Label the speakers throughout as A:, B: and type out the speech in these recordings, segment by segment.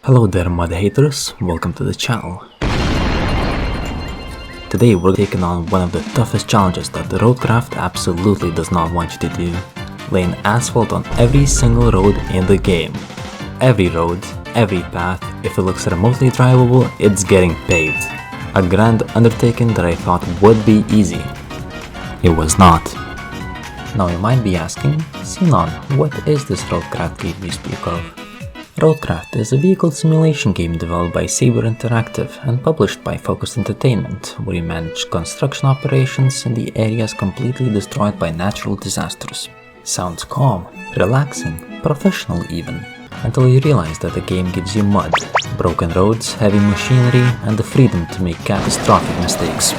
A: Hello there mod haters, welcome to the channel. Today we're taking on one of the toughest challenges that the Roadcraft absolutely does not want you to do. Laying asphalt on every single road in the game. Every road, every path, if it looks remotely drivable, it's getting paved. A grand undertaking that I thought would be easy. It was not. Now you might be asking, Sinon, what is this Roadcraft game you speak of? Roadcraft is a vehicle simulation game developed by Saber Interactive and published by Focus Entertainment, where you manage construction operations in the areas completely destroyed by natural disasters. Sounds calm, relaxing, professional even, until you realize that the game gives you mud, broken roads, heavy machinery, and the freedom to make catastrophic mistakes.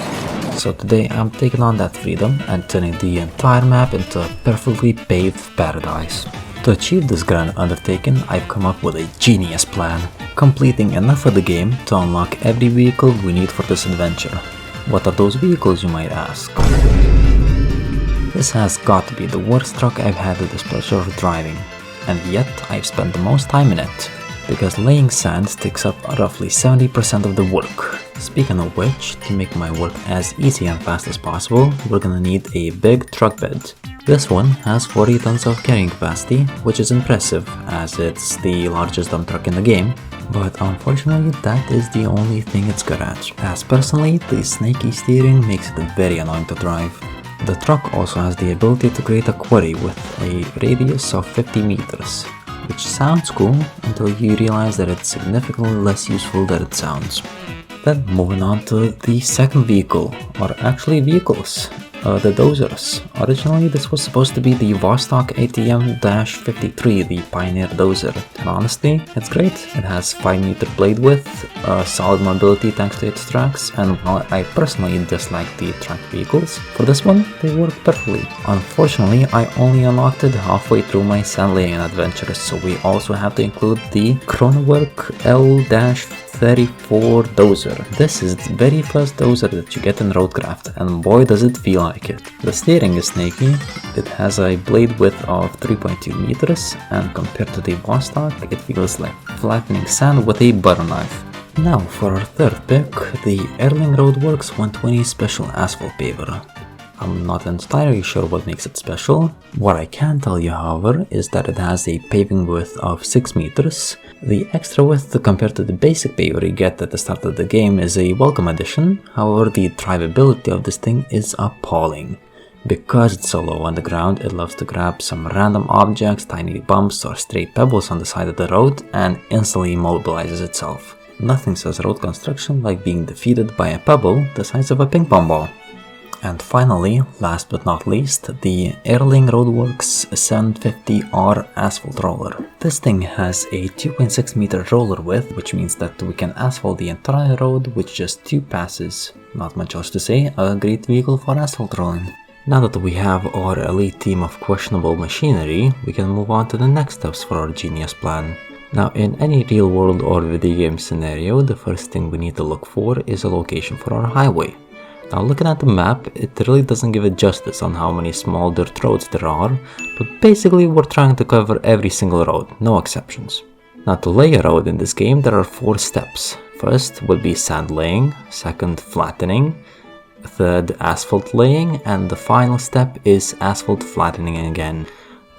A: So today I'm taking on that freedom and turning the entire map into a perfectly paved paradise. To achieve this grand undertaking, I've come up with a genius plan, completing enough of the game to unlock every vehicle we need for this adventure. What are those vehicles, you might ask? This has got to be the worst truck I've had the displeasure of driving, and yet I've spent the most time in it, because laying sand takes up roughly 70% of the work. Speaking of which, to make my work as easy and fast as possible, we're gonna need a big truck bed. This one has 40 tons of carrying capacity, which is impressive as it's the largest dump truck in the game, but unfortunately that is the only thing it's good at, as personally the snaky steering makes it very annoying to drive. The truck also has the ability to create a quarry with a radius of 50 meters, which sounds cool until you realize that it's significantly less useful than it sounds. Then moving on to the second vehicle, or actually vehicles. The dozers. Originally this was supposed to be the Vostok ATM-53, the Pioneer dozer, and honestly, it's great. It has 5-meter blade width, solid mobility thanks to its tracks, and while I personally dislike the track vehicles, for this one, they work perfectly. Unfortunately, I only unlocked it halfway through my sand laying adventure, so we also have to include the Chronicles L-34 dozer. This is the very first dozer that you get in Roadcraft, and boy does it feel like it. The steering is snaky, it has a blade width of 3.2 meters, and compared to the Vostok, it feels like flattening sand with a butter knife. Now for our third pick, the Erling Roadworks 120 Special Asphalt Paver. I'm not entirely sure what makes it special. What I can tell you, however, is that it has a paving width of 6 meters. The extra width compared to the basic paver you get at the start of the game is a welcome addition, however the drivability of this thing is appalling. Because it's so low on the ground, it loves to grab some random objects, tiny bumps or stray pebbles on the side of the road and instantly immobilizes itself. Nothing says road construction like being defeated by a pebble the size of a ping pong ball. And finally, last but not least, the Erling Roadworks 750R Asphalt Roller. This thing has a 2.6 meter roller width, which means that we can asphalt the entire road with just 2 passes. Not much else to say, a great vehicle for asphalt rolling. Now that we have our elite team of questionable machinery, we can move on to the next steps for our genius plan. Now, in any real world or video game scenario, the first thing we need to look for is a location for our highway. Now looking at the map, it really doesn't give it justice on how many small dirt roads there are, but basically we're trying to cover every single road, no exceptions. Now to lay a road in this game there are 4 steps. First would be sand laying, second flattening, third asphalt laying, and the final step is asphalt flattening again.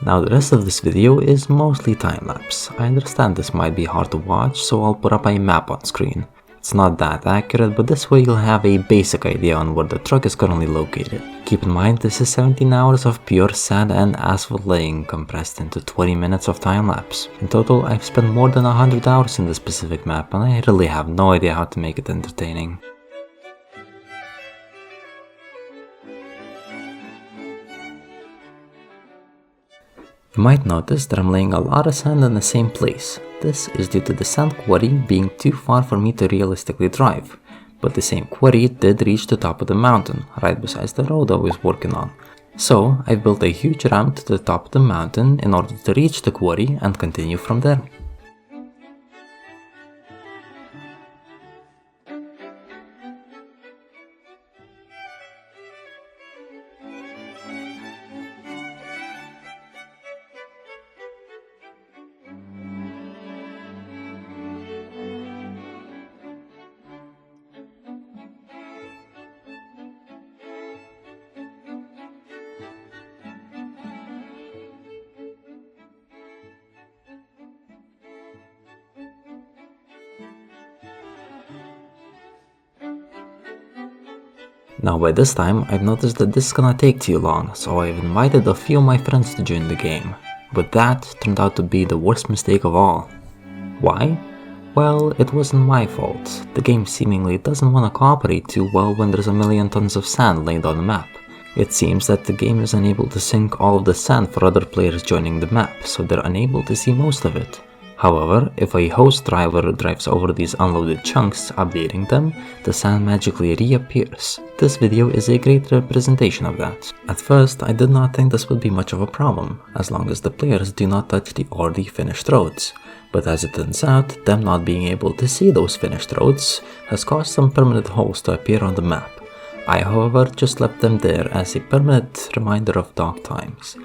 A: Now the rest of this video is mostly time-lapse. I understand this might be hard to watch, so I'll put up a map on screen. It's not that accurate, but this way you'll have a basic idea on where the truck is currently located. Keep in mind this is 17 hours of pure sand and asphalt laying compressed into 20 minutes of time-lapse. In total, I've spent more than 100 hours in this specific map and I really have no idea how to make it entertaining. You might notice that I'm laying a lot of sand in the same place. This is due to the sand quarry being too far for me to realistically drive, but the same quarry did reach the top of the mountain, right beside the road I was working on. So I built a huge ramp to the top of the mountain in order to reach the quarry and continue from there. Now by this time, I've noticed that this is gonna take too long, so I've invited a few of my friends to join the game. But that turned out to be the worst mistake of all. Why? Well, it wasn't my fault. The game seemingly doesn't want to cooperate too well when there's a million tons of sand laid on the map. It seems that the game is unable to sync all of the sand for other players joining the map, so they're unable to see most of it. However, if a host driver drives over these unloaded chunks, updating them, the sand magically reappears. This video is a great representation of that. At first, I did not think this would be much of a problem, as long as the players do not touch the already finished roads. But as it turns out, them not being able to see those finished roads has caused some permanent holes to appear on the map. I, however, just left them there as a permanent reminder of dark times.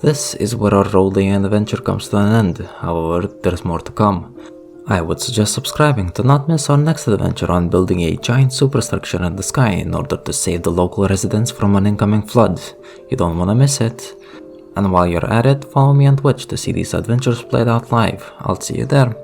A: This is where our rolling and adventure comes to an end, however, there's more to come. I would suggest subscribing to not miss our next adventure on building a giant superstructure in the sky in order to save the local residents from an incoming flood. You don't want to miss it. And while you're at it, follow me on Twitch to see these adventures played out live. I'll see you there.